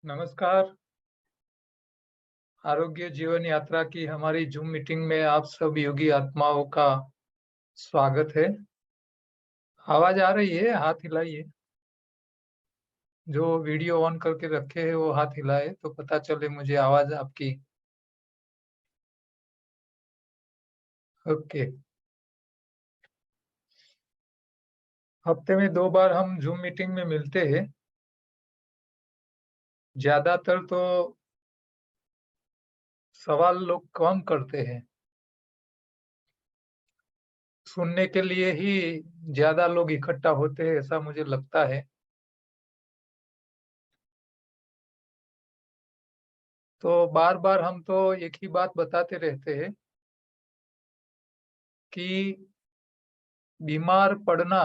नमस्कार। आरोग्य जीवन यात्रा की हमारी ज़ूम मीटिंग में आप सब योगी आत्माओं का स्वागत है। आवाज़ आ रही है? हाथ हिलाइए। जो वीडियो ऑन करके रखे हैं वो हाथ हिलाए तो पता चले मुझे आवाज़ आपकी। ओके। हफ्ते में 2 बार हम ज़ूम मीटिंग में मिलते हैं। ज़्यादातर तो सवाल लोग कम करते हैं। सुनने के लिए ही ज़्यादा लोग इकट्ठा होते हैं ऐसा मुझे लगता है। तो बार-बार हम तो एक ही बात बताते रहते हैं कि बीमार पड़ना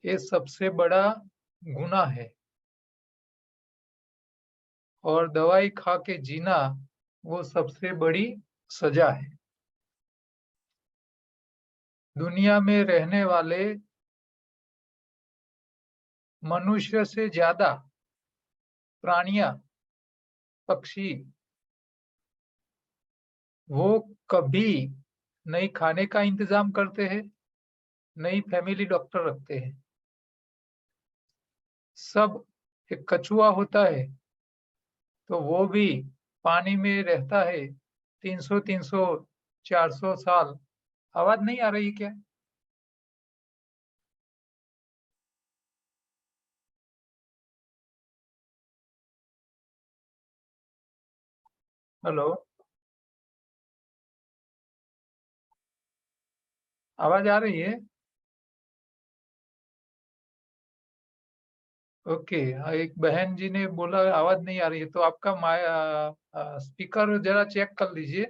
ये सबसे बड़ा गुनाह है और दवाई खा के जीना वो सबसे बड़ी सजा है। दुनिया में रहने वाले मनुष्य से ज़्यादा प्राणियाँ, पक्षी वो कभी नहीं खाने का इंतज़ाम करते हैं, नहीं फैमिली डॉक्टर रखते हैं। सब एक कछुआ होता है, तो वो भी पानी में रहता है 300-300, 400 साल। आवाज़ नहीं आ रही क्या? हेलो, आवाज़ आ रही है? ओके। एक बहन जी ने बोला आवाज़ नहीं आ रही है, तो आपका स्पीकर ज़रा चेक कर लीजिए,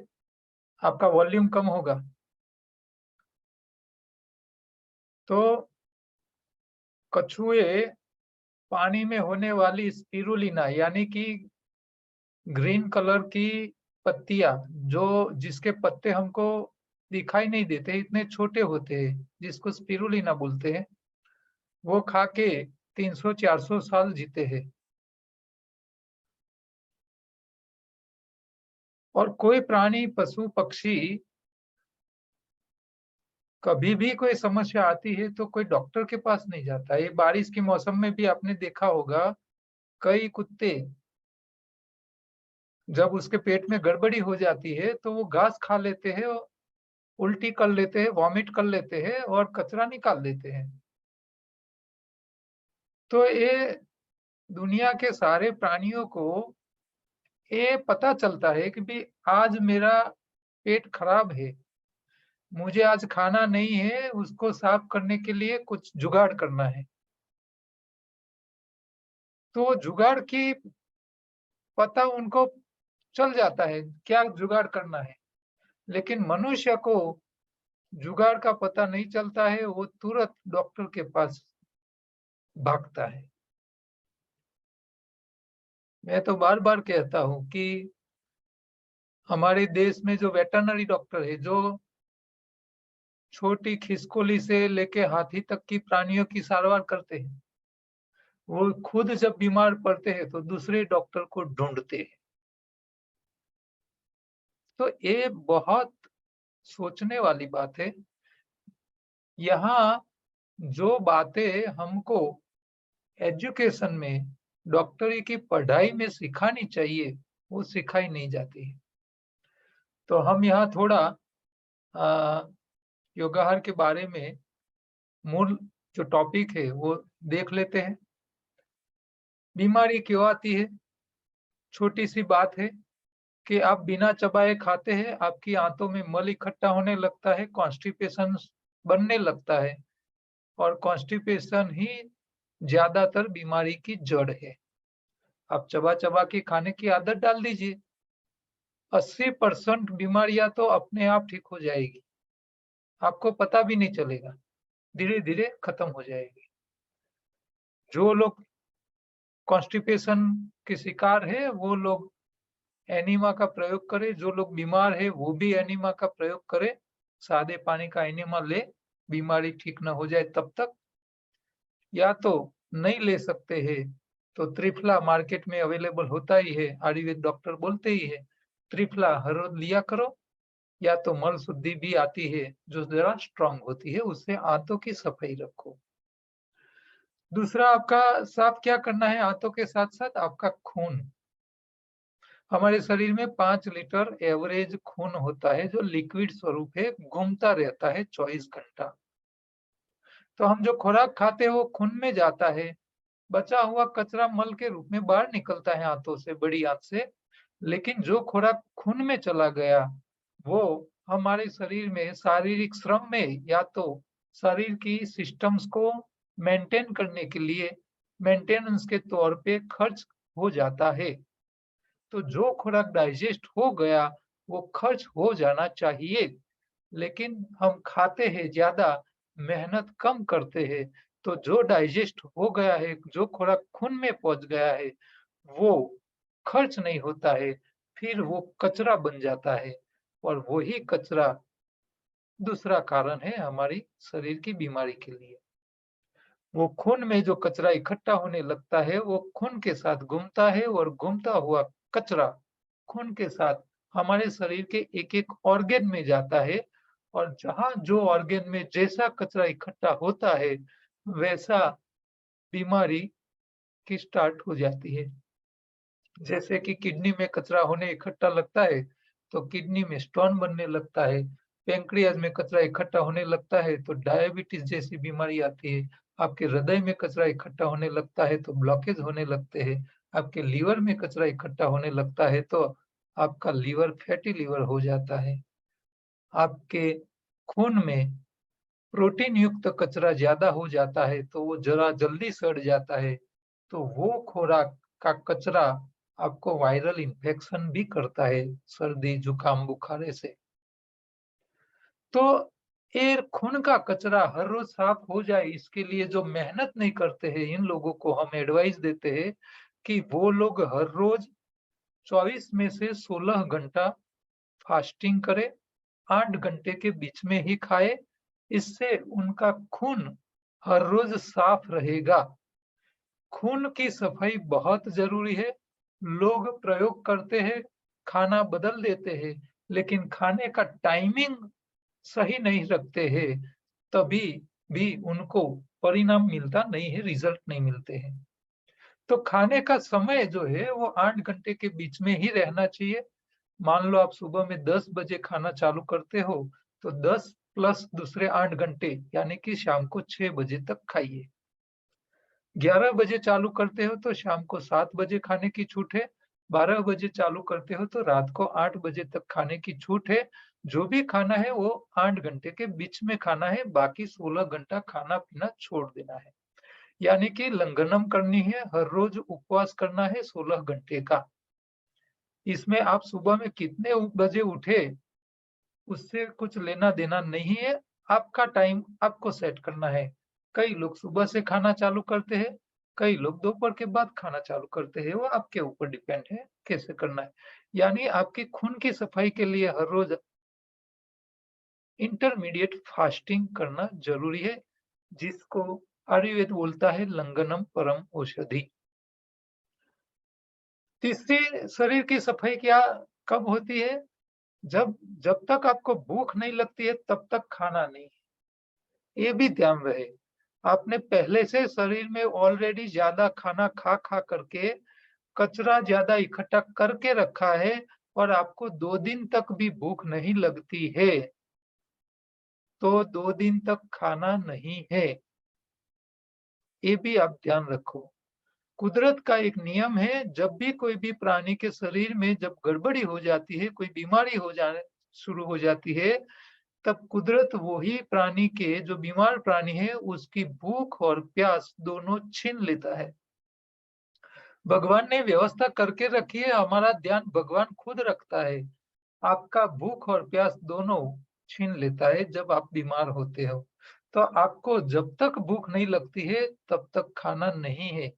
आपका वॉल्यूम कम होगा। तो कछुए पानी में होने वाली स्पिरुलिना यानी कि ग्रीन कलर की पत्तियाँ जो जिसके पत्ते हमको दिखाई नहीं देते, इतने छोटे होते हैं, जिसको स्पिरुलिना बोलते हैं, वो खा के 300-400 साल जीते हैं। और कोई प्राणी, पशु, पक्षी कभी भी कोई समस्या आती है तो कोई डॉक्टर के पास नहीं जाता। ये बारिश के मौसम में भी आपने देखा होगा, कई कुत्ते जब उसके पेट में गड़बड़ी हो जाती है तो वो घास खा लेते हैं, उल्टी कर लेते हैं, वॉमिट कर लेते हैं और कचरा निकाल देते हैं। तो ये दुनिया के सारे प्राणियों को ये पता चलता है कि भाई आज मेरा पेट खराब है, मुझे आज खाना नहीं है, उसको साफ करने के लिए कुछ जुगाड़ करना है। तो जुगाड़ की पता उनको चल जाता है, क्या जुगाड़ करना है। लेकिन मनुष्य को जुगाड़ का पता नहीं चलता है, वो तुरंत डॉक्टर के पास भागता है। मैं तो बार-बार कहता हूँ कि हमारे देश में जो वेटरनरी डॉक्टर है, जो छोटी खिसकोली से लेके हाथी तक की प्राणियों की सारवार करते हैं, वो खुद जब बीमार पड़ते हैं तो दूसरे डॉक्टर को ढूँढते हैं। तो ये बहुत सोचने वाली बात है। यहाँ जो बातें हमको एजुकेशन में, डॉक्टरी की पढ़ाई में सिखानी चाहिए, वो सिखाई नहीं जाती है। तो हम यहाँ थोड़ा अ, योगाहार के बारे में मूल जो टॉपिक है, वो देख लेते हैं। बीमारी क्यों आती है? छोटी-सी बात है कि आप बिना चबाए खाते हैं, आपकी आंतों में मल इकट्ठा होने लगता है, कॉन्स्टिपेशन बनने लगता है और कॉन्स्टिपेशन ही ज़्यादातर बीमारी की जड़ है। आप चबा-चबा के खाने की आदत डाल दीजिए, 80% बीमारियाँ तो अपने आप ठीक हो जाएगी, आपको पता भी नहीं चलेगा, धीरे-धीरे खत्म हो जाएगी। जो लोग कॉन्स्टिपेशन के शिकार हैं, वो लोग एनीमा का प्रयोग करें, जो लोग बीमार हैं, वो भी एनीमा का प्रयोग करें, सादे पानी का एनीमा लें, बीमारी ठीक ना हो जाए तब तक। या तो नहीं ले सकते हैं, तो त्रिफला मार्केट में अवेलेबल होता ही है, आयुर्वेद डॉक्टर बोलते ही है, त्रिफला हर रोज लिया करो। या तो मल शुद्धि भी आती है जो जरा स्ट्रांग होती है, उससे आंतों की सफाई रखो। दूसरा आपका साफ क्या करना है आंतों के साथ साथ आपका खून। हमारे शरीर में 5 लीटर एवरेज खून होता है जो लिक्विड स्वरूप है, घूमता रहता है 24 घंटा। तो हम जो खुराक खाते हैं वो खून में जाता है, बचा हुआ कचरा मल के रूप में बाहर निकलता है आंतों से, बड़ी आंत से। लेकिन जो खुराक खून में चला गया वो हमारे शरीर में शारीरिक श्रम में या तो शरीर की सिस्टम्स को मेंटेन करने के लिए मेंटेनेंस के तौर पे खर्च हो जाता है। तो जो खुराक डाइजेस्ट हो गया वो खर्च हो जाना चाहिए, लेकिन हम खाते हैं ज्यादा, मेहनत कम करते हैं, तो जो डाइजेस्ट हो गया है, जो खुराक खून में पहुंच गया है वो खर्च नहीं होता है, फिर वो कचरा बन जाता है। और वही कचरा दूसरा कारण है हमारी शरीर की बीमारी के लिए। वो खून में जो कचरा इकट्ठा होने लगता है वो खून के साथ घूमता है, और घूमता हुआ कचरा खून के साथ हमारे शरीर के एक एक ऑर्गन में जाता है। और जहां जो ऑर्गन में जैसा कचरा इकट्ठा होता है वैसा बीमारी की स्टार्ट हो जाती है। जैसे कि किडनी में कचरा होने इकट्ठा लगता है तो किडनी में स्टोन बनने लगता है, पैंक्रियाज में कचरा इकट्ठा होने लगता है तो डायबिटीज जैसी बीमारी आती है, आपके हृदय में कचरा इकट्ठा होने लगता है तो ब्लॉकेज होने लगते हैं, आपके लीवर में कचरा इकट्ठा होने लगता है तो आपका लीवर फैटी लीवर हो जाता है, आपके खून में प्रोटीन युक्त कचरा ज्यादा हो जाता है तो वो जरा जल्दी सड़ जाता है, तो वो खुराक का कचरा आपको वायरल इन्फेक्शन भी करता है, सर्दी जुकाम बुखार से। तो ये खून का कचरा हर रोज साफ हो जाए इसके लिए जो मेहनत नहीं करते हैं इन लोगों को हम एडवाइस देते हैं कि वो लोग हर रोज 24 में से 16 घंटा फास्टिंग करे, 8 घंटे के बीच में ही खाए। इससे उनका खून हर रोज साफ रहेगा। खून की सफाई बहुत जरूरी है। लोग प्रयोग करते हैं, खाना बदल देते हैं, लेकिन खाने का टाइमिंग सही नहीं रखते हैं, तभी भी उनको परिणाम मिलता नहीं है, रिजल्ट नहीं मिलते हैं। तो खाने का समय जो है वो 8 घंटे के बीच में ही रहना चाहिए। मान लो आप सुबह में 10 बजे खाना चालू करते हो तो 10 प्लस दूसरे 8 घंटे यानी कि शाम को 6 बजे तक खाइए। 11 बजे चालू करते हो तो शाम को 7 बजे खाने की छूट है, 12 बजे चालू करते हो तो रात को 8 बजे तक खाने की छूट है। जो भी खाना है वो 8 घंटे के बीच में खाना है, बाकी 16 घंटा खाना-पीना छोड़ देना है। यानी कि लंघनम करनी है, हर रोज उपवास करना है 16 घंटे का। इसमें आप सुबह में कितने बजे उठे उससे कुछ लेना-देना नहीं है, आपका टाइम आपको सेट करना है। कई लोग सुबह से खाना चालू करते हैं, कई लोग दोपहर के बाद खाना चालू करते हैं, वो आपके ऊपर डिपेंड है कैसे करना है। यानी आपकी खून की सफाई के लिए हर रोज इंटरमीडिएट फास्टिंग करना जरूरी है, जिसको आयुर्वेद बोलता है लंगनम परम औषधि। तीसरी शरीर की सफाई क्या कब होती है? जब जब तक आपको भूख नहीं लगती है तब तक खाना नहीं। ये भी ध्यान रहे, आपने पहले से शरीर में ऑलरेडी ज्यादा खाना खा करके कचरा ज्यादा इकट्ठा करके रखा है और आपको 2 दिन तक भी भूख नहीं लगती है, तो 2 दिन तक खाना नहीं है। ये भी आप ध्यान रखो। कुदरत का एक नियम है, जब भी कोई भी प्राणी के शरीर में जब गड़बड़ी हो जाती है, कोई बीमारी हो जाने शुरू हो जाती है, तब कुदरत वही प्राणी के जो बीमार प्राणी है उसकी भूख और प्यास दोनों छीन लेता है। भगवान ने व्यवस्था करके रखी है, हमारा ध्यान भगवान खुद रखता है। आपका भूख और प्यास दोनों छीन लेता है जब आप बीमार होते हो। तो आपको जब तक भूख नहीं लगती है तब तक खाना नहीं है,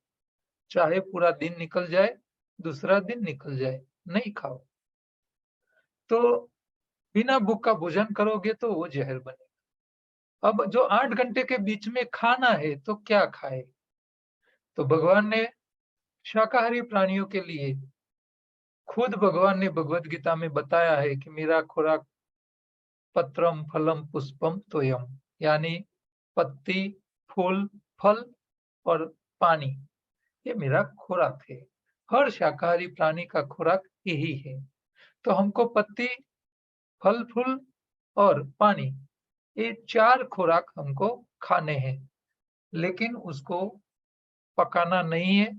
चाहे पूरा दिन निकल जाए, दूसरा दिन निकल जाए, नहीं खाओ। तो बिना भूख का भोजन करोगे तो वो जहर बने। अब जो 8 घंटे के बीच में खाना है तो क्या खाए? तो भगवान ने शाकाहारी प्राणियों के लिए खुद भगवान ने भगवत गीता में बताया है कि मेरा खुराक पत्रम फलम पुष्पम तोयम, यानी पत्ती, फूल, फल और पानी, ये मेरा खुराक है। हर शाकाहारी प्राणी का खुराक यही है। तो हमको पत्ती, फल फूल और पानी, ये 4 खुराक हमको खाने हैं, लेकिन उसको पकाना नहीं है।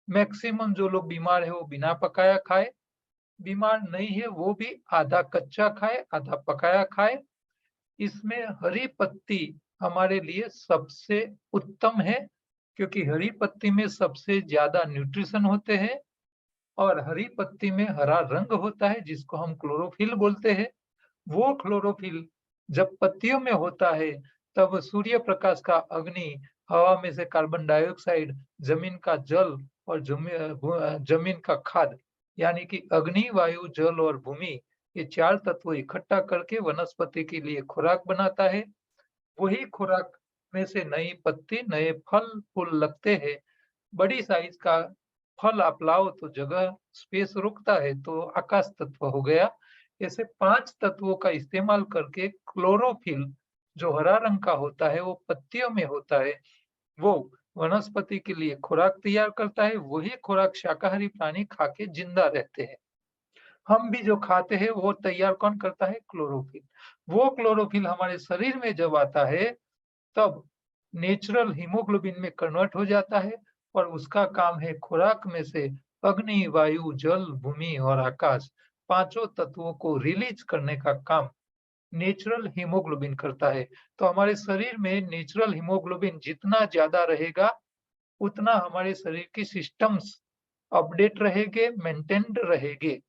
मैक्सिमम जो लोग बीमार है वो बिना पकाया खाए, बीमार नहीं है वो भी आधा कच्चा खाए, आधा पकाया खाए। इसमें हरी पत्ती हमारे लिए सबसे उत्तम है, क्योंकि हरी पत्ती में सबसे ज़्यादा न्यूट्रिशन होते हैं और हरी पत्ती में हरा रंग होता है जिसको हम क्लोरोफिल बोलते हैं। वो क्लोरोफिल जब पत्तियों में होता है, तब सूर्य प्रकाश का अग्नि, हवा में से कार्बन डाइऑक्साइड, जमीन का जल और जमीन का खाद, यानी कि अग्नि, वायु, जल और भूमि, ये 4 तत्व इकट्ठा करके वनस्पति के लिए खुराक बनाता है। वही खुराक में से नई पत्ती, नए फल-फूल लगते हैं। बड़ी साइज का फल आप लाओ तो जगह स्पेस रुकता है, तो आकाश तत्व हो गया। ऐसे 5 तत्वों का इस्तेमाल करके क्लोरोफिल जो हरा रंग का होता है, वो पत्तियों में होता है, वो वनस्पति के लिए खुराक तैयार करता है। वही खुराक शाकाहारी प्राणी खा के जिंदा रहते हैं। हम भी जो खाते हैं वो तैयार कौन करता है? क्लोरोफिल। वो क्लोरोफिल हमारे शरीर में जब आता है, तब नेचुरल हीमोग्लोबिन में कन्वर्ट हो जाता है और उसका काम है खुराक में से अग्नि, वायु, जल, भूमि और आकाश, पांचों तत्वों को रिलीज करने का काम नेचुरल हीमोग्लोबिन करता है। तो हमारे शरीर में नेचुरल हीमोग्लोबिन जितना ज्यादा रहेगा, उतना हमारे शरीर की सिस्टम्स अपडेट रहेंगे, मेंटेन्ड रहेंगे,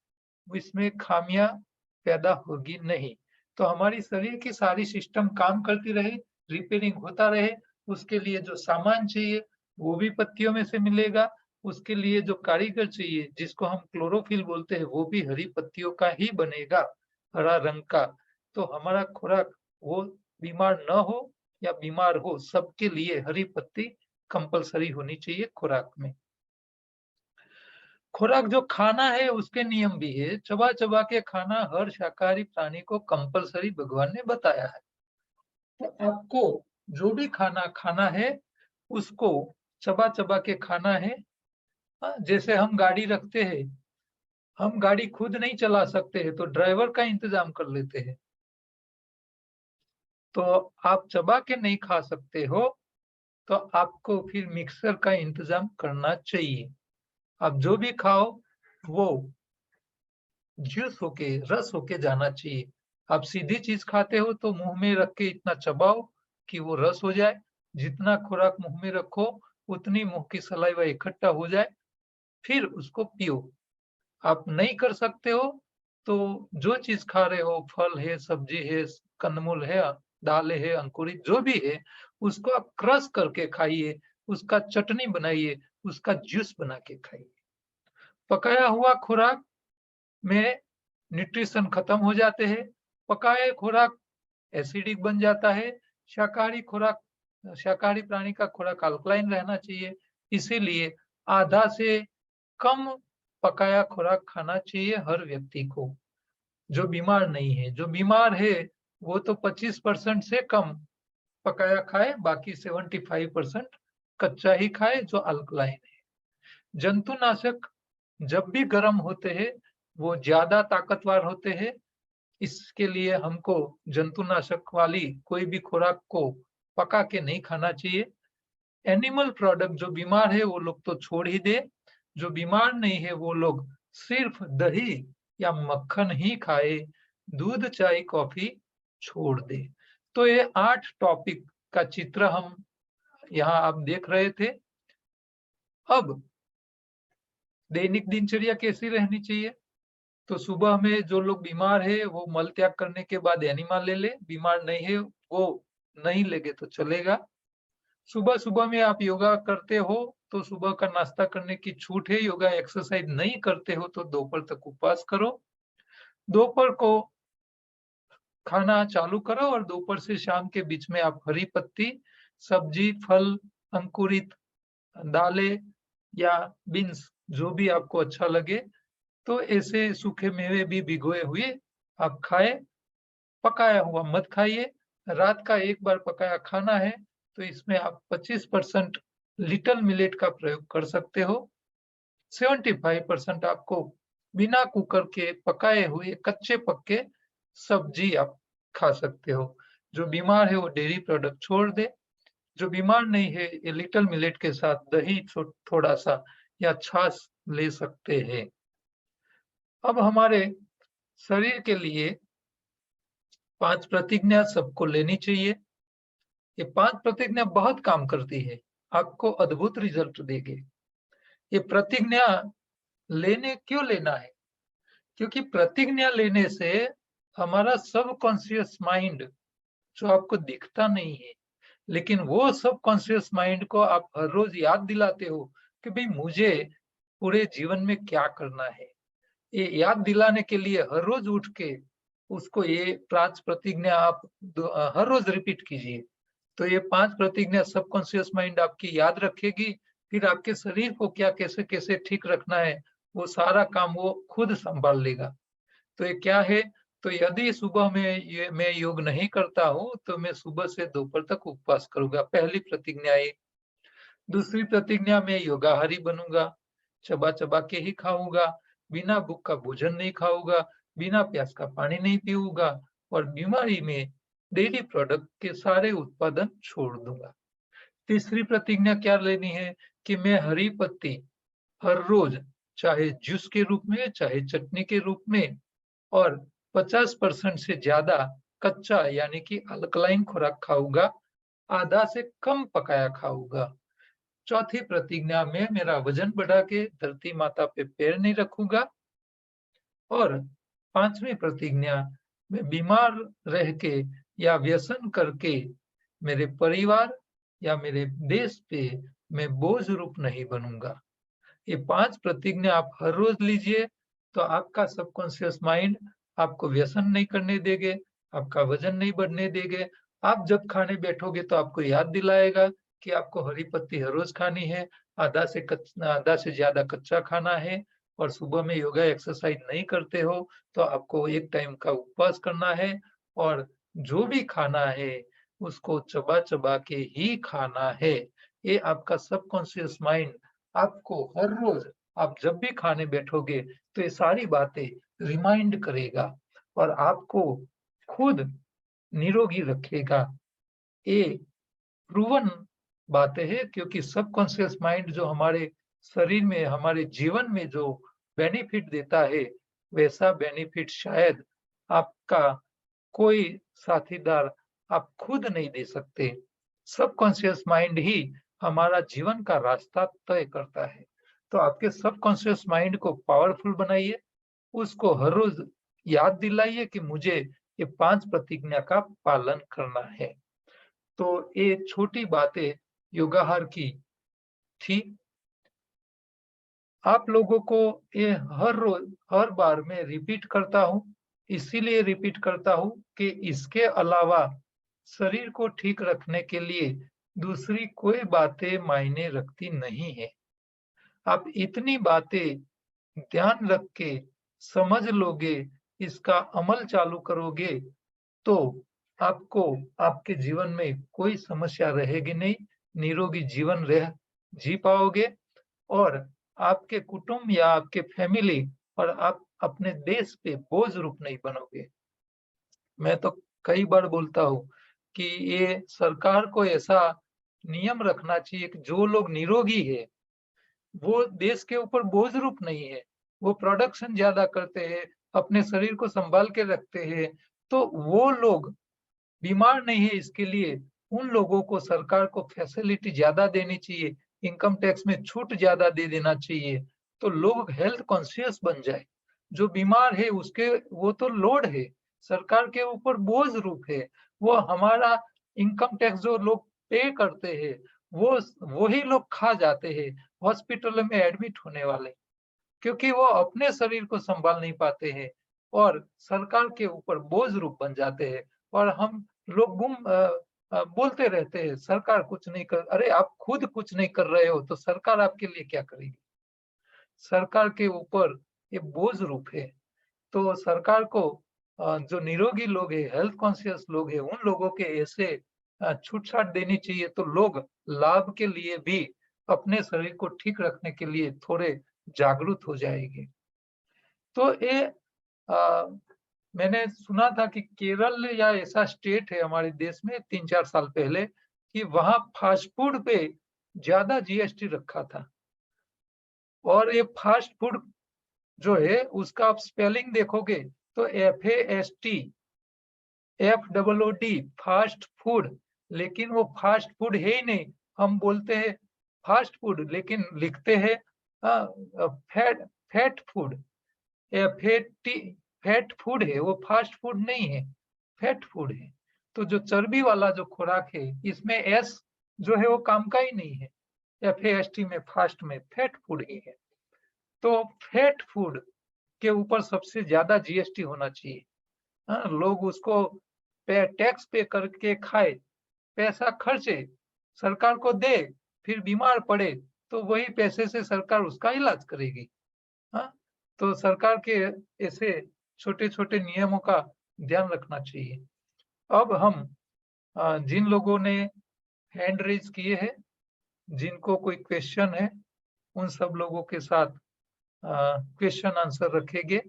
इसमें खामियां पैदा होगी नहीं। तो हमारी शरीर की सारी सिस्टम काम करती रहे, रिपेयरिंग होता रहे, उसके लिए जो सामान चाहिए वो भी पत्तियों में से मिलेगा। उसके लिए जो कारीगर चाहिए, जिसको हम क्लोरोफिल बोलते हैं, वो भी हरी पत्तियों का ही बनेगा, हरा रंग का। तो हमारा खुराक, वो बीमार न हो या बीमार हो, सबके लिए हरी पत्ती कंपल्सरी होनी चाहिए खुराक में। खुराक जो खाना है उसके नियम भी है। चबा-चबा के खाना हर शाकाहारी प्राणी को कंपल्सरी भगवान ने बताया है। तो आपको जो भी खाना खाना है, उसको चबा-चबा के खाना है। जैसे हम गाड़ी रखते हैं, हम गाड़ी खुद नहीं चला सकते हैं, तो ड्राइवर का इंतज़ाम कर लेते हैं। तो आप चबा के नहीं खा सकते हो, तो आपको फिर मिक्सर का इंतज़ाम करना चाहिए। आप जो भी खाओ, वो जूस होके, रस होके जाना चाहिए। आप सीधी चीज़ खाते हो तो मुँह में रख के इतना चबाओ कि वो रस हो जाए। जितना खुराक मुँह में रखो, उतनी मुँह की सलाइवा इकट्ठा हो जाए, फिर उसको पियो। आप नहीं कर सकते हो, तो जो चीज़ खा रहे हो, फल है, सब्ज़ी है, कंदमूल है, दालें है, अंकुरित जो भी है, उसको आप क्रश करके खाइए, उसका चटनी बनाइए, उसका जूस बना के खाइए। पकाया हुआ खुराक में न्यूट्रिशन खत्म हो जाते हैं। पकाए खुराक एसिडिक बन जाता है। शाकाहारी खुराक, शाकाहारी प्राणी का खुराक अल्कलाइन रहना चाहिए। इसीलिए आधा से कम पकाया खुराक खाना चाहिए हर व्यक्ति को, जो बीमार नहीं है। जो बीमार है, वो तो 25% से कम पकाया खाए, बाकी 75% कच्चा ही खाए जो अल्कलाइन है। जंतुनाशक जब भी गर्म होते हैं, वो ज़्यादा ताकतवर होते हैं। इसके लिए हमको जंतुनाशक वाली कोई भी खुराक को पका के नहीं खाना चाहिए। एनिमल प्रोडक्ट जो बीमार है वो लोग तो छोड़ ही दें, जो बीमार नहीं है वो लोग सिर्फ दही या मक्खन ही खाए, दूध, चाय, कॉफ़ी छोड़ दें। तो ये 8 टॉपिक का चित्र हम यहाँ आप देख रहे थे। अब दैनिक दिनचर्या कैसी रहनी चाहिए? तो सुबह में जो लोग बीमार है वो मल त्याग करने के बाद एनिमा ले ले, बीमार नहीं है वो नहीं लेंगे तो चलेगा। सुबह-सुबह में आप योगा करते हो तो सुबह का नाश्ता करने की छूट है, योगा एक्सरसाइज नहीं करते हो तो दोपहर तक उपवास करो। दोपहर को खाना चालू करो और दोपहर से शाम के बीच में आप हरी पत्ती, सब्जी, फल, अंकुरित दालें, या बीन्स, जो भी आपको अच्छा लगे। तो ऐसे सूखे मेवे भी भिगोए हुए आप खाएँ, पकाया हुआ मत खाइए। रात का एक बार पकाया खाना है, तो इसमें आप 25% लिटिल मिलेट का प्रयोग कर सकते हो। 75% आपको बिना कुकर के पकाए हुए कच्चे पक्के सब्जी आप खा सकते हो। जो बीमार है वो डेयरी प्रोडक्ट छोड़ दे, जो बीमार नहीं है ये लिटिल मिलेट के साथ दही थोड़ा-सा या छाछ ले सकते हैं। अब हमारे शरीर के लिए 5 प्रतिज्ञा सबको लेनी चाहिए। ये 5 प्रतिज्ञा बहुत काम करती है, आपको अद्भुत रिज़ल्ट देगी। ये प्रतिज्ञा क्यों लेना है? क्योंकि प्रतिज्ञा लेने से हमारा सबकॉन्शियस माइंड, जो आपको दिखता नहीं है, लेकिन वो सबकॉन्शियस माइंड को आप हर रोज़ याद दिलाते हो कि भई मुझे पूरे जीवन में क्या करना है। ये याद दिलाने के लिए हर रोज़ उठ के उसको ये 5 प्रतिज्ञा आप हर रोज़ रिपीट कीजिए। तो ये 5 प्रतिज्ञा सबकॉन्शियस माइंड आपकी याद रखेगी, फिर आपके शरीर को क्या कैसे-कैसे ठीक रखना है, वो सारा काम वो खुद सँभाल लेगा। तो ये क्या है? तो यदि सुबह में ये मैं योग नहीं करता हूँ, तो मैं सुबह से दोपहर तक उपवास करूँगा, पहली प्रतिज्ञा ये। दूसरी प्रतिज्ञा मैं योगाहारी बनूँगा, चबा-चबा के ही खाऊँगा, बिना भूख का भोजन नहीं खाऊँगा, बिना प्यास का पानी नहीं पीऊँगा और बीमारी में डेयरी प्रोडक्ट के सारे उत्पादन छोड़ दूँगा। तीसरी प्रतिज्ञा क्या लेनी है कि मैं हरी पत्ती हर रोज़, चाहे जूस के रूप में, चाहे चटनी के रूप में और 50% से ज़्यादा कच्चा यानी कि अल्कलाइन खुराक खाऊँगा, आधा से कम पकाया खाऊँगा। चौथी प्रतिज्ञा में मेरा वजन बढ़ा के धरती माता पे पैर नहीं रखूँगा और 5वीं प्रतिज्ञा मैं बीमार रह के या व्यसन करके मेरे परिवार या मेरे देश पे मैं बोझ रूप नहीं बनूँगा। ये 5 प्रतिज्ञा आप हर रोज़ लीजिए, तो आपका सबकॉन्शियस माइंड आपको व्यसन नहीं करने देंगे, आपका वज़न नहीं बढ़ने देंगे। आप जब खाने बैठोगे तो आपको याद दिलाएगा कि आपको हरी पत्ती हर रोज़ खानी है, आधा से ज़्यादा कच्चा खाना है और सुबह में योगा एक्सरसाइज नहीं करते हो, तो आपको एक टाइम का उपवास करना है और जो भी खाना है, उसको चबा-चबा के ही खाना है। ये आपका सबकॉन्शियस माइंड आपको हर रोज आप जब भी खाने बैठोगे तो ये सारी बातें रिमाइंड करेगा और आपको खुद निरोगी रखेगा। ये प्रूवन बातें हैं क्योंकि सबकॉन्शियस माइंड जो हमारे शरीर में, हमारे जीवन में जो बेनिफिट देता है, वैसा बेनिफिट शायद आपका कोई साथीदार आप खुद नहीं दे सकते। सबकॉन्शियस माइंड ही हमारा जीवन का रास्ता तय करता है। तो आपके सबकॉन्शियस माइंड को पावरफुल बनाइए, उसको हर रोज़ याद दिलाइए कि मुझे ये 5 प्रतिज्ञा का पालन करना है। तो ये छोटी बातें योगाहार की थी। आप लोगों को ये हर बार मैं रिपीट करता हूँ, इसीलिए रिपीट करता हूँ कि इसके अलावा शरीर को ठीक रखने के लिए दूसरी कोई बातें मायने रखती नहीं है। आप इतनी बातें ध्यान रख के समझ लोगे, इसका अमल चालू करोगे, तो आपको आपके जीवन में कोई समस्या रहेगी नहीं, निरोगी जीवन जी पाओगे और आपके कुटुंब या आपके फैमिली और आप अपने देश पे बोझ रूप नहीं बनोगे। मैं तो कई बार बोलता हूँ कि ये सरकार को ऐसा नियम रखना चाहिए कि जो लोग निरोगी है, वो देश के ऊपर बोझ रूप नहीं है। वो प्रोडक्शन ज़्यादा करते हैं, अपने शरीर को सँभाल के रखते हैं, तो वो लोग बीमार नहीं है इसके लिए उन लोगों को सरकार को फैसिलिटी ज़्यादा देनी चाहिए, इनकम टैक्स में छूट ज़्यादा दे देना चाहिए, तो लोग हेल्थ कॉन्शियस बन जाए। जो बीमार है उसके वो तो लोड है, सरकार के ऊपर बोझ रूप है, वो हमारा इनकम टैक्स जो लोग पे करते हैं, वही लोग खा जाते हैं, हॉस्पिटल में एडमिट होने वाले। क्योंकि वो अपने शरीर को सँभाल नहीं पाते हैं और सरकार के ऊपर बोझ रूप बन जाते हैं और हम लोग बोलते रहते हैं सरकार कुछ नहीं कर, अरे आप खुद कुछ नहीं कर रहे हो तो सरकार आपके लिए क्या करेगी? सरकार के ऊपर ये बोझ रूप है। तो सरकार को जो निरोगी लोग हैं, हेल्थ कॉन्शियस लोग हैं, उन लोगों के ऐसे छूट-छाट देनी चाहिए तो लोग लाभ के लिए भी अपने शरीर को ठीक रखने के लिए थोड़े जागरूक हो जाएंगे। तो ये अ, मैंने सुना था कि केरल या ऐसा स्टेट है हमारे देश में 3-4 साल पहले कि वहाँ फास्ट फूड पे ज़्यादा जीएसटी रखा था और ये फास्ट फूड जो है उसका आप स्पेलिंग देखोगे तो FAST FOOD फास्ट फूड, लेकिन वो फास्ट फूड है ही नहीं। हम बोलते हैं फास्ट फूड लेकिन लिखते हैं fat fat food. Fatty fat food है, वो फास्ट फूड नहीं है, फैट फूड है। तो जो चर्बी वाला जो खुराक है इसमें एस जो है वो काम का ही नहीं है। FAST में फास्ट में फैट फूड ही है। तो फैट फूड के ऊपर सबसे ज्यादा जीएसटी होना चाहिए। हाँ, लोग उसको टैक्स पे करके खाए, पैसा खर्चे, सरकार को दे, फिर बीमार पड़े तो वही पैसे से सरकार उसका इलाज करेगी। हाँ, तो सरकार के ऐसे छोटे-छोटे नियमों का ध्यान रखना चाहिए। अब हम जिन लोगों ने हैंड रेज़ किए हैं, जिनको कोई क्वेश्चन है, उन सब लोगों के साथ क्वेश्चन आंसर रखेंगे।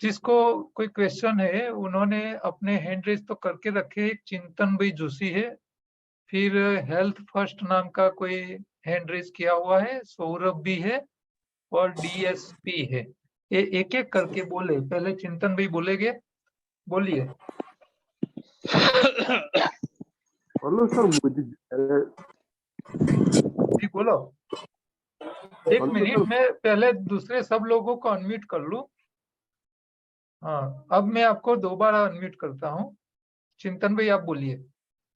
जिसको कोई क्वेश्चन है, उन्होंने अपने हैंड रेज़ तो करके रखे हैं। चिंतन भाई जोशी है, फिर हेल्थ फर्स्ट नाम का कोई हैंड रेज़ किया हुआ है, सौरभ भी है और डीएसपी है। ये एक-एक करके बोले, पहले चिंतन भाई बोलेंगे, बोलिए। हेलो सर, मुझे जी बोलो। एक हेलो मिनट सर। मैं पहले दूसरे सब लोगों को अनम्यूट कर लूं। हाँ, अब मैं आपको दोबारा अनम्यूट करता हूँ। चिंतन भाई आप बोलिए,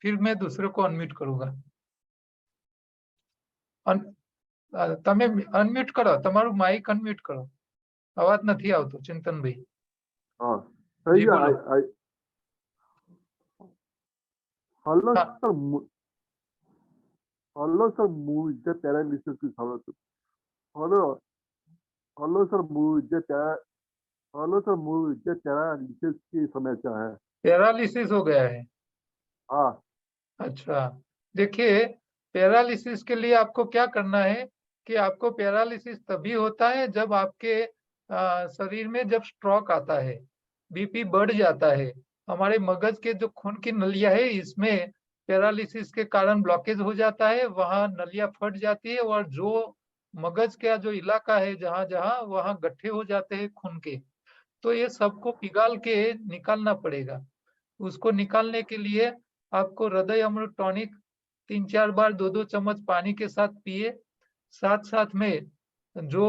फिर मैं दूसरे को अनम्यूट करूंगा। તમે અનમ્યુટ કરો, તમારું માઇક અનમ્યુટ કરો, અવાજ નથી આવતો ચિંતનભાઈ। हाँ जी सही है। बोलो। हेलो हाँ, सर, हेलो सर, मुझे पैरालिसिस की समस्या। Hello hello sir, hello sir, मुझे पैरालिसिस की समस्या है। पैरालिसिस हो गया है। हाँ अच्छा, देखिए पैरालिसिस के लिए आपको क्या करना है कि आपको पैरालिसिस तभी होता है जब आपके शरीर में जब स्ट्रोक आता है, बीपी बढ़ जाता है, हमारे मगज के जो खून की नलियां है इसमें पैरालिसिस के कारण ब्लॉकेज हो जाता है, वहां नलियां फट जाती है और जो मगज का जो इलाका है जहां जहां वहां गड्ढे हो जाते हैं खून के। तो ये सबको पिघाल के निकालना पड़ेगा। उसको निकालने के लिए आपको हृदय अमृत टॉनिक 3-4 बार 2-2 चम्मच पानी के साथ पिए। साथ साथ में जो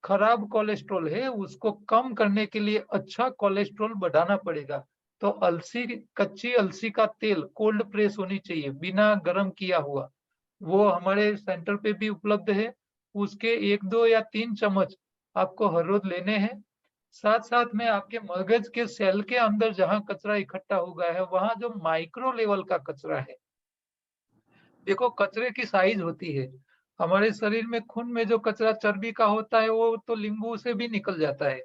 खराब कोलेस्ट्रॉल है उसको कम करने के लिए अच्छा कोलेस्ट्रॉल बढ़ाना पड़ेगा। तो अलसी, कच्ची अलसी का तेल कोल्ड प्रेस होनी चाहिए, बिना गर्म किया हुआ, वो हमारे सेंटर पे भी उपलब्ध है। उसके 1-2 या 3 चम्मच आपको हर रोज लेने हैं। साथ साथ में आपके मगज के सेल के अंदर जहां कचरा इकट्ठा हो गया है वहां जो माइक्रो लेवल का कचरा है, देखो कचरे की साइज होती है। हमारे शरीर में खून में जो कचरा चर्बी का होता है वो तो नींबू से भी निकल जाता है,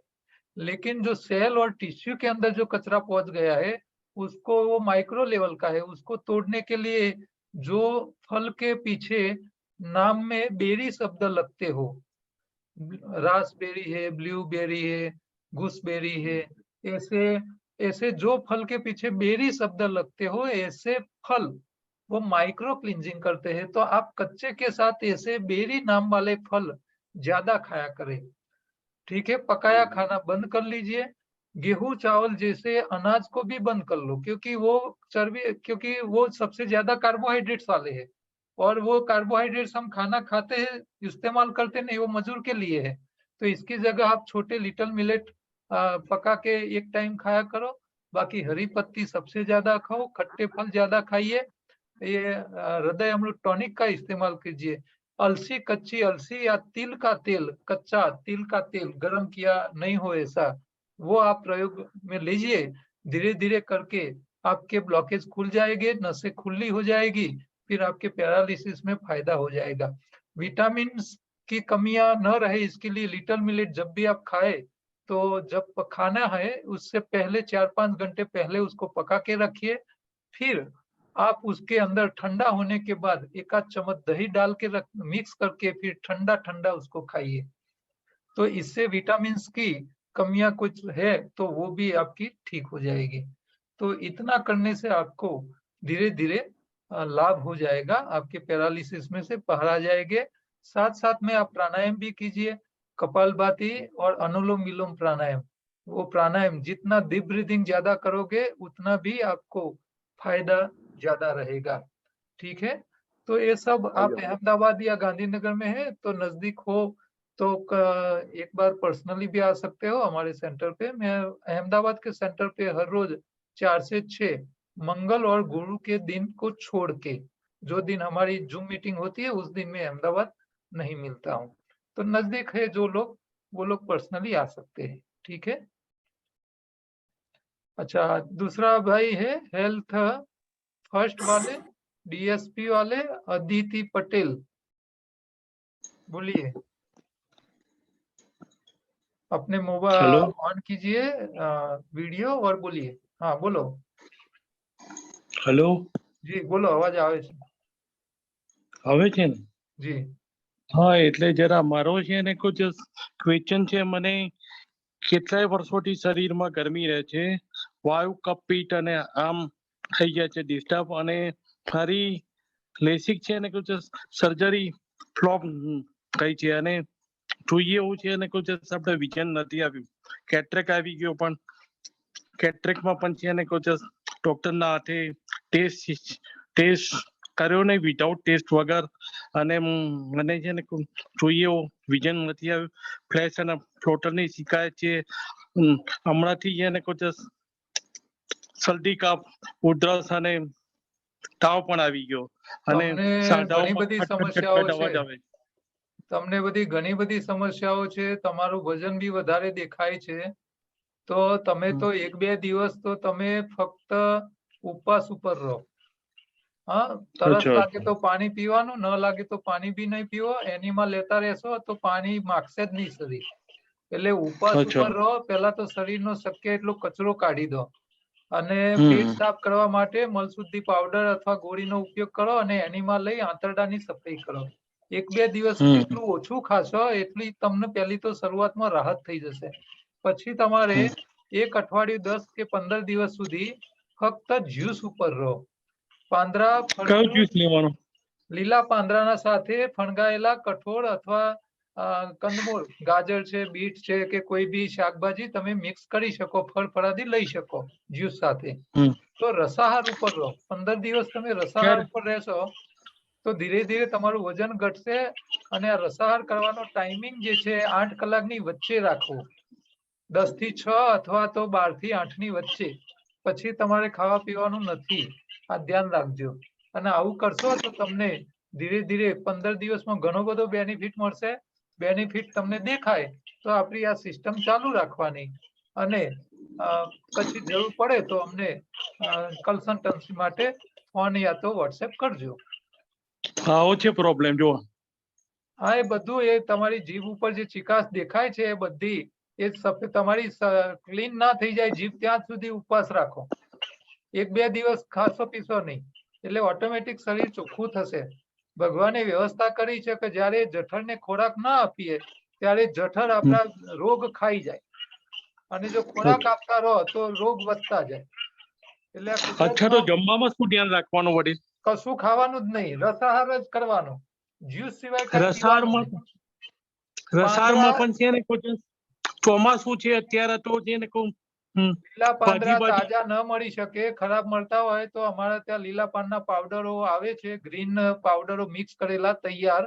लेकिन जो सेल और टिश्यू के अंदर जो कचरा पहुंच गया है उसको वो माइक्रो लेवल का है। उसको तोड़ने के लिए जो फल के पीछे नाम में बेरी शब्द लगते हो, रासबेरी है, ब्लूबेरी है, गूसबेरी है, ऐसे ऐसे जो फल के पीछे बेरी शब्द लगते हो ऐसे फल वो माइक्रो क्लींजिंग करते हैं। तो आप कच्चे के साथ ऐसे बेरी नाम वाले फल ज्यादा खाया करें। ठीक है, पकाया खाना बंद कर लीजिए। गेहूं चावल जैसे अनाज को भी बंद कर लो, क्योंकि वो चर्बी, क्योंकि वो सबसे ज्यादा कार्बोहाइड्रेट्स वाले हैं और वो कार्बोहाइड्रेट्स हम खाना खाते हैं इस्तेमाल करते नहीं, वो मजूर के लिए है। तो इसकी जगह आप छोटे लिटिल मिलेट पका के एक टाइम खाया करो। बाकी हरी पत्ती सबसे ज्यादा खाओ, खट्टे फल ज्यादा खाइए। ये हृदय अमृत टॉनिक का इस्तेमाल कीजिए। अलसी, कच्ची अलसी या तिल का तेल, कच्चा तिल का तेल गरम किया नहीं हो ऐसा, वो आप प्रयोग में लीजिए। धीरे धीरे करके आपके ब्लॉकेज खुल जाएंगे, नसें खुली हो जाएगी, फिर आपके पैरालिसिस में फायदा हो जाएगा। विटामिन की कमियां न रहे इसके लिए लिटिल मिलेट जब भी आप खाए तो जब खाना है उससे पहले 4-5 घंटे पहले उसको पका के रखिए, फिर आप उसके अंदर ठंडा होने के बाद एक आध चम्मच दही डाल के मिक्स करके फिर ठंडा ठंडा उसको खाइए। तो इससे विटामिन की कमियां कुछ है तो वो भी आपकी ठीक हो जाएगी। तो इतना करने से आपको धीरे धीरे लाभ हो जाएगा, आपके पैरालिसिस में से बाहर आ जाएंगे। साथ साथ में आप प्राणायाम भी कीजिए, कपालभाति और अनुलोम विलोम प्राणायाम। वो प्राणायाम जितना डीप ब्रीदिंग ज्यादा करोगे उतना भी आपको फायदा ज्यादा रहेगा। ठीक है, तो ये सब आप ଆଜ୍ଞା अहमदाबाद या गांधीनगर में है तो नजदीक हो तो एक बार पर्सनली भी आ सकते हो हमारे सेंटर पे। मैं अहमदाबाद के सेंटर पे हर रोज 4 से 6 मंगल और गुरु के दिन को छोड़ के, जो दिन हमारी जूम मीटिंग होती है उस दिन मैं अहमदाबाद नहीं मिलता हूँ। तो नजदीक है जो लोग, वो लोग पर्सनली आ सकते हैं। ठीक है। अच्छा, दूसरा भाई है हेल्थ फर्स्ट वाले, डीएसपी वाले अदिति पटेल, बोलिए। अपने मोबाइल हेलो ऑन कीजिए वीडियो और बोलिए। हाँ बोलो हेलो जी, बोलो, आवाज આવે છે આવે છે ને? जी। હા, એટલે જરા મારો છે ને કુછ ક્વેશ્ચન છે મને. કેટલાય વર્ષોથી શરીરમાં ગરમી રહે છે, વાયુ કફ પીટ અને આમ થઈ જાય છે ડિસ્ટર્બ, અને ફરી લેસિક છે ને કુછ સર્જરી ફ્લોપ થઈ છે, અને જોઈએ એવું છે ને કુછ આપણે વિઝન નથી આવ્યું. કેટ્રેક આવી ગયો, પણ કેટ્રેકમાં પણ છે ને કુછ ડોક્ટરના હાથે ટેસ્ટ કર્યો નહીં, વિધાઉટ ટેસ્ટ વગર, અને મને છે ને જોઈએ એવું વિઝન નથી આવ્યું. ફ્લેશ અને ફ્લોટરની શિકાયત છે. હમણાંથી છે ને કુછ શરદી કાપ ઉધરસ અને તાવ પણ આવી ગયો, અને તમને સાંધાઓ ઘણી પર બધી ખટખટ સમસ્યાઓ ખટખટ છે, અવાજ આવે. તમને ઘણી બધી સમસ્યાઓ છે, તમારું વજન બી વધારે દેખાય છે, તો તમે તો 1-2 દિવસ તો તમે ફક્ત ઉપવાસ ઉપર રહો। हाँ, तरस અચ્છા लागे तो पानी पीवानुं, न लागे तो पानी भी नहीं पीवो। एनिमा लेता રહેશો तो पानी मागશે જ નહીં શરીર। એટલે ઉપવાસ અચ્છા ઉપર રહો, પહેલા તો શરીરનો શક્ય એટલો કચરો કાઢી દો અને પેટ સાફ કરવા માટે મલશુદ્ધિ પાવડર અથવા ગોળીનો ઉપયોગ કરો અને એનિમા લઈ આંતરડાની સફાઈ કરો। 1-2 દિવસ જેટલું ઓછું ખાશો એટલી તમને પહેલી તો શરૂઆતમાં રાહત થઈ જશે। પછી તમારે 1 અઠવાડિયું 10 કે 15 દિવસ સુધી ફક્ત જ્યુસ ઉપર રહો। પાંદડા, કયો ફળનું, જ્યુસ લેવાનો? લીલા પાંદડાના સાથે ફણગાયેલા કઠોળ અથવા કંદમૂળ, ગાજર છે, બીટ છે કે કોઈ બી શાકભાજી તમે મિક્સ કરી શકો, ફળફળાદી લઈ શકો જ્યુસ સાથે। તો રસાહાર ઉપર રહો। 15 દિવસ તમે રસાહાર ઉપર રહેશો તો ધીરે ધીરે તમારું વજન ઘટશે અને આ રસાહાર કરવાનો ટાઈમિંગ જે છે 8 કલાકની વચ્ચે રાખવો, 10 થી 6 અથવા તો 12 થી 8 ની વચ્ચે। પછી તમારે ખાવા પીવાનું નથી, આ ધ્યાન રાખજો। અને આવું કરશો તો તમને ધીરે ધીરે 15 દિવસમાં ઘણો બધો બેનિફિટ મળશે। બેનિફિટ તમને દેખાય તો આપણી આ સિસ્ટમ ચાલુ રાખવાની અને પછી જરૂર પડે તો અમને કન્સલ્ટન્સી માટે ફોન યા તો વોટ્સએપ કરજો। આવો છે પ્રોબ્લેમ જો. હા, એ બધું એ તમારી જીભ ઉપર જે ચિકાસ દેખાય છે એ બધી એ તમારી ક્લીન ના થઈ જાય જીભ ત્યાં સુધી ઉપવાસ રાખો। 1-2 દિવસ ખાશો પીશો નહીં એટલે ઓટોમેટિક શરીર ચોખ્ખું થશે। ભગવાને વ્યવસ્થા કરી છે કે જ્યારે જઠરને ખોરાક ના આપીએ ત્યારે જઠર આપણા રોગ ખાઈ જાય અને જો ખોરાક આપતા રહો તો રોગ વધતા જાય। એટલે આ અચ્છા, તો કુદરતનો જમવામાં શું ધ્યાન રાખવાનું વડીલ? કશું ખાવાનું જ નહીં, રસાહાર જ કરવાનો, જ્યુસ સિવાય કઈ પીવાનું રસાહારમાં નહીં। રસાહારમાં પાંદડા, પણ છે ને કોઈ ચોમાસું છે અત્યારે, તો છે ને કહું લીલા પાંદડા ભાજી તાજા ન મળી શકે, ખરાબ મળતા હોય તો અમારા ત્યાં લીલા પાનના પાવડરો આવે છે, ગ્રીન પાવડરો મિક્સ કરેલા તૈયાર,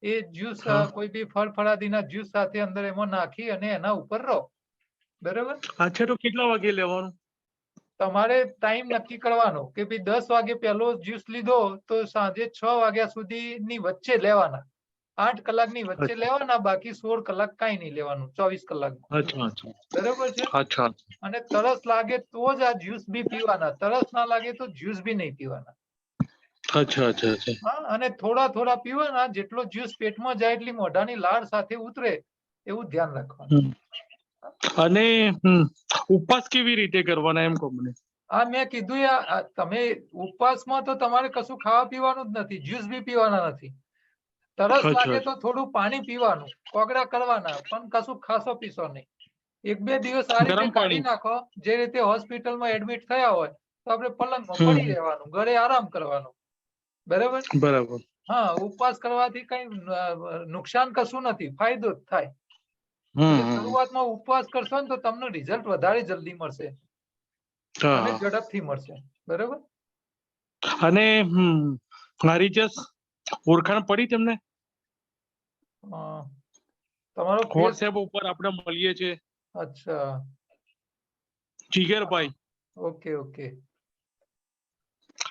એ જ્યુસ કોઈ બી ફળફળાદીના જ્યુસ સાથે અંદર એમાં નાખી અને એના ઉપર રહો। બરાબર, અચ્છા, તો કેટલા વાગે લેવાનું? તમારે ટાઈમ નક્કી કરવાનો કે ભાઈ 10 વાગે પહેલો જ્યુસ લીધો તો સાંજે 6 વાગ્યા સુધીની વચ્ચે લેવાના। 8 કલાકની વચ્ચે અચ્છા. લેવાના, બાકી 16 કલાક કાંઈ નહીં લેવાનું 24 કલાકમાં. અચ્છા અચ્છા બરોબર છે. અચ્છા અને તરસ લાગે તો જ આ જ્યુસ બી પીવાના, તરસ ના લાગે તો જ્યુસ બી નહીં પીવાના. અચ્છા અચ્છા અચ્છા. હા, અને થોડા થોડા પીવાના, જેટલો જ્યુસ પેટમાં જાય એટલી મોઢાની લાળ સાથે ઉતરે એવું ધ્યાન રાખવાનું. હમ. અને ઉપવાસ કેવી રીતે કરવાના એમ કહો મને. આ મેં કીધું તમે ઉપવાસમાં તો તમારે કશું ખાવા પીવાનું જ નથી, જ્યુસ બી પીવાના નથી. તરસ અચ્છા લાગે તો થોડું પાણી પીવાનું, કોગળા કરવાના, પણ કશું ખાશો પીશો નહીં. 1-2 દિવસ આ રીતે ગરમ કાઢી પાણી. નાખો. જે રીતે હોસ્પિટલમાં એડમિટ થયા હોય તો આપણે પલંગમાં હમ. પડી રહેવાનું, ઘરે આરામ કરવાનો. બરાબર. બરાબર. હા, ઉપવાસ કરવાથી કઈ નુકસાન કશું નથી, ફાયદો જ થાય. એટલે હમ. શરૂઆતમાં ઉપવાસ કરશો ને તો તમને રિઝલ્ટ વધારે જલ્દી મળશે અને હા. ઝડપથી મળશે. બરાબર. અને મારી જે ઓળખાણ પડી તમને તમારો ફેસ. વોટ્સએપ ઉપર આપણે મળીએ છીએ. અચ્છા. જીગરભાઈ. Okay okay.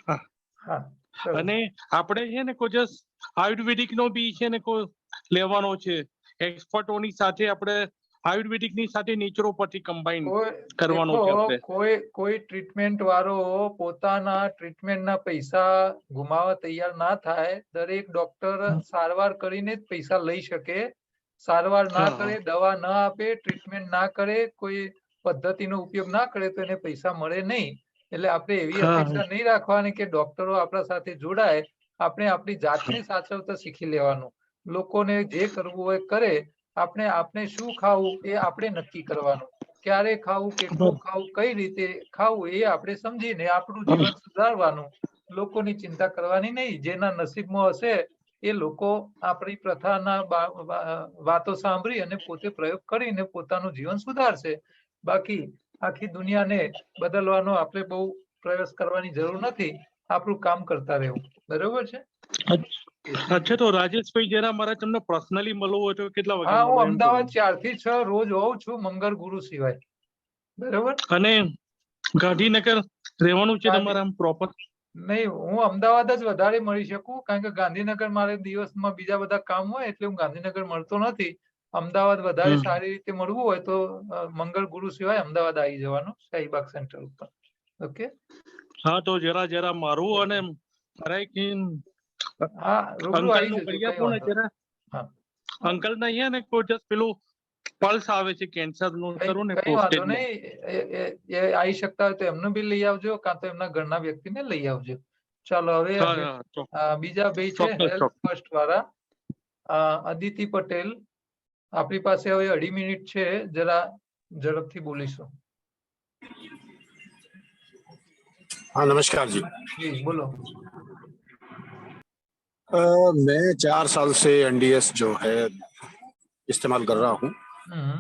હા. હા, સરસ. અને આપણે છે ને કોઈ જસ્ટ આયુર્વેદિક નો બી છે ને કોઈ લેવાનો છે. એક્સપર્ટોની સાથે આપણે આયુર્વેદિક ની સાથે નેચરોપેથી કમ્બાઈન કરવાનો છે આપણે. કોઈ ટ્રીટમેન્ટ વાળો પોતાના ટ્રીટમેન્ટના પૈસા ગુમાવવા તૈયાર ના થાય. દરેક ડોક્ટર સારવાર કરીને જ પૈસા લઈ શકે. સારવાર ના કરે, દવા ના આપે, ટ્રીટમેન્ટ ના કરે, કોઈ પદ્ધતિનો ઉપયોગ ના કરે તો એને પૈસા મળે નહીં. એટલે આપણે એવી અપેક્ષા નહીં રાખવાની કે ડોક્ટરો આપણા સાથે જોડાય. આપણે આપણી જાતને સાચવતા શીખી લેવાનું. લોકોને જે કરવું હોય કરે. આપણે શું ખાવું એ આપણે નક્કી કરવાનું. ક્યારે ખાવું, કેટલું ખાવું, કઈ રીતે ખાવું એ આપણે સમજીને આપણું જીવન સુધારવાનું. લોકોની ચિંતા કરવાની નહીં. જેના નસીબમાં હશે એ લોકો આપણી પ્રથાના વાતો સાંભળી અને પોતે પ્રયોગ કરીને પોતાનું જીવન સુધારશે. બાકી આખી દુનિયાને બદલવાનો આપણે બહુ પ્રયાસ કરવાની જરૂર નથી. આપણું કામ કરતા રહેવું. બરોબર છે. અચ્છા, તો રાજેશભાઈ જરા મારે તમને પર્સનલી મળવું હોય તો કેટલા વાગે હા, હું મળો એમ કહો. અમદાવાદ 4 થી 6 રોજ હોઉં છું, મંગળ ગુરુ સિવાય. બરોબર. અને ગાંધીનગર રહેવાનું છે તમારે આમ પ્રોપર? નહીં, હું અમદાવાદ જ વધારે મળી શકું, કારણ કે ગાંધીનગર મારે દિવસમાં બીજા બધા કામ હોય એટલે હું ગાંધીનગર મળતો નથી. અમદાવાદ વધારે સારી રીતે મળવું હોય તો મંગળ ગુરુ સિવાય અમદાવાદ આવી જવાનું, શાહીબાગ સેન્ટર ઉપર. ઓકે. હા, તો જરા મારું અને મારા એક હા, રૂબરૂ અંકલ આવી નું જજો, કરી કઈ આપો ને વાંધો જરા. હા. અંકલ નહીં હે ને કોઈ જસ્ટ પેલું પલ્સ આવે છે કેન્સર નું કરું ને કઈ વાંધો પ્રોસ્ટેટ. નહીં, એ આવી શકતા હોય તો એમનું બી લઈ આવજો, કાં તો એમના ઘરના વ્યક્તિને લઈ આવજો. ચાલો, હવે બીજા બે છે હેલ્થ ફર્સ્ટ વાળા. અદિતિ પટેલ, આપણી પાસે હવે 2.5 મિનિટ છે, જરા ઝડપથી બોલીશું. हाँ, नमस्कार जी। જી બોલો. मैं 4 साल से एनडीएस जो है इस्तेमाल कर रहा हूँ।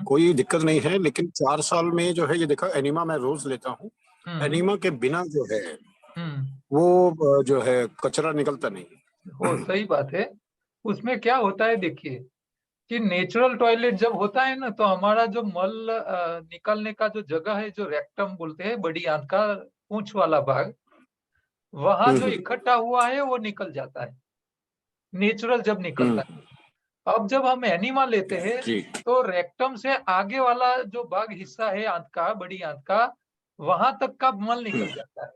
कोई दिक्कत नहीं है, लेकिन 4 साल में जो है ये देखा, एनीमा मैं रोज लेता हूँ। एनीमा के बिना जो है वो जो है कचरा निकलता नहीं। हो, सही बात है। उसमें क्या होता है, देखिए कि नेचुरल टॉयलेट जब होता है ना, तो हमारा जो मल निकलने का जो जगह है, जो रेक्टम बोलते हैं, बड़ी आंत का पूंछ वाला भाग, वहां जो इकट्ठा हुआ है वो निकल जाता है, नेचुरल जब निकलता है। अब जब हम एनिमा लेते हैं तो रेक्टम से आगे वाला जो भाग हिस्सा है आंत का, बड़ी आंत का, वहां तक का मल निकल जाता है।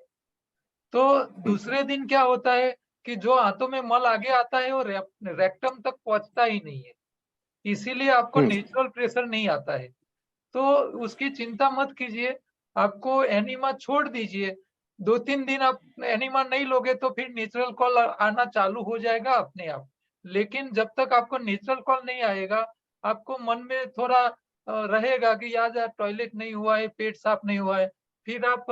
तो दूसरे दिन क्या होता है कि जो आंतों में मल आगे आता है वो रेक्टम तक पहुंचता ही नहीं है, इसीलिए आपको नेचुरल प्रेशर नहीं आता है। तो उसकी चिंता मत कीजिए, आपको एनिमा छोड़ दीजिए। 2-3 दिन आप एनिमा नहीं लोगे तो फिर नेचुरल कॉल आना चालू हो जाएगा अपने आप। लेकिन जब तक आपको नेचुरल कॉल नहीं आएगा, आपको मन में थोड़ा रहेगा कि यार टॉयलेट नहीं हुआ है, पेट साफ नहीं हुआ है। फिर आप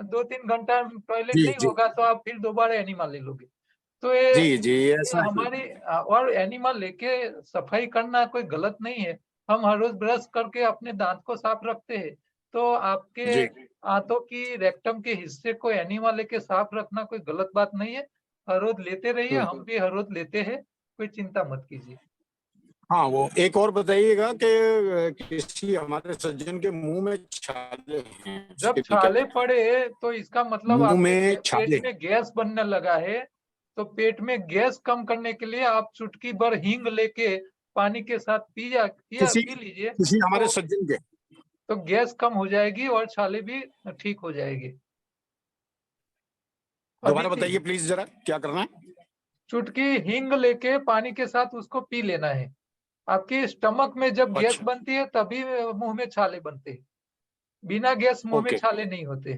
2-3 घंटा टॉयलेट नहीं होगा तो आप फिर दोबारा एनिमा ले लोगे। तो ये हमारी, और एनिमा लेके सफाई करना कोई गलत नहीं है। हम हर रोज ब्रश करके अपने दांत को साफ रखते हैं, तो आपके आंतों की रेक्टम के हिस्से को एनिमा लेके साफ रखना कोई गलत बात नहीं है। हर रोज लेते रहिए, हम भी हर रोज लेते हैं, कोई चिंता मत कीजिए। हाँ, वो एक और बताइएगा कि किसी हमारे सज्जन के मुंह में छाले हैं। जब छाले पड़े तो इसका मतलब मुंह आपके में पेट में गैस बनने लगा है, तो पेट में गैस कम करने के लिए आप चुटकी भर हींग लेके पानी के साथ पी लीजिए, किसी हमारे सज्जन के, तो गैस कम हो जाएगी और छाले भी ठीक हो जाएगी। दोबारा बताइए प्लीज जरा, क्या करना है? चुटकी हींग लेके पानी के साथ उसको पी लेना है। आपकी स्टमक में जब गैस बनती है तभी मुंह में छाले बनते हैं, बिना गैस मुंह में छाले नहीं होते।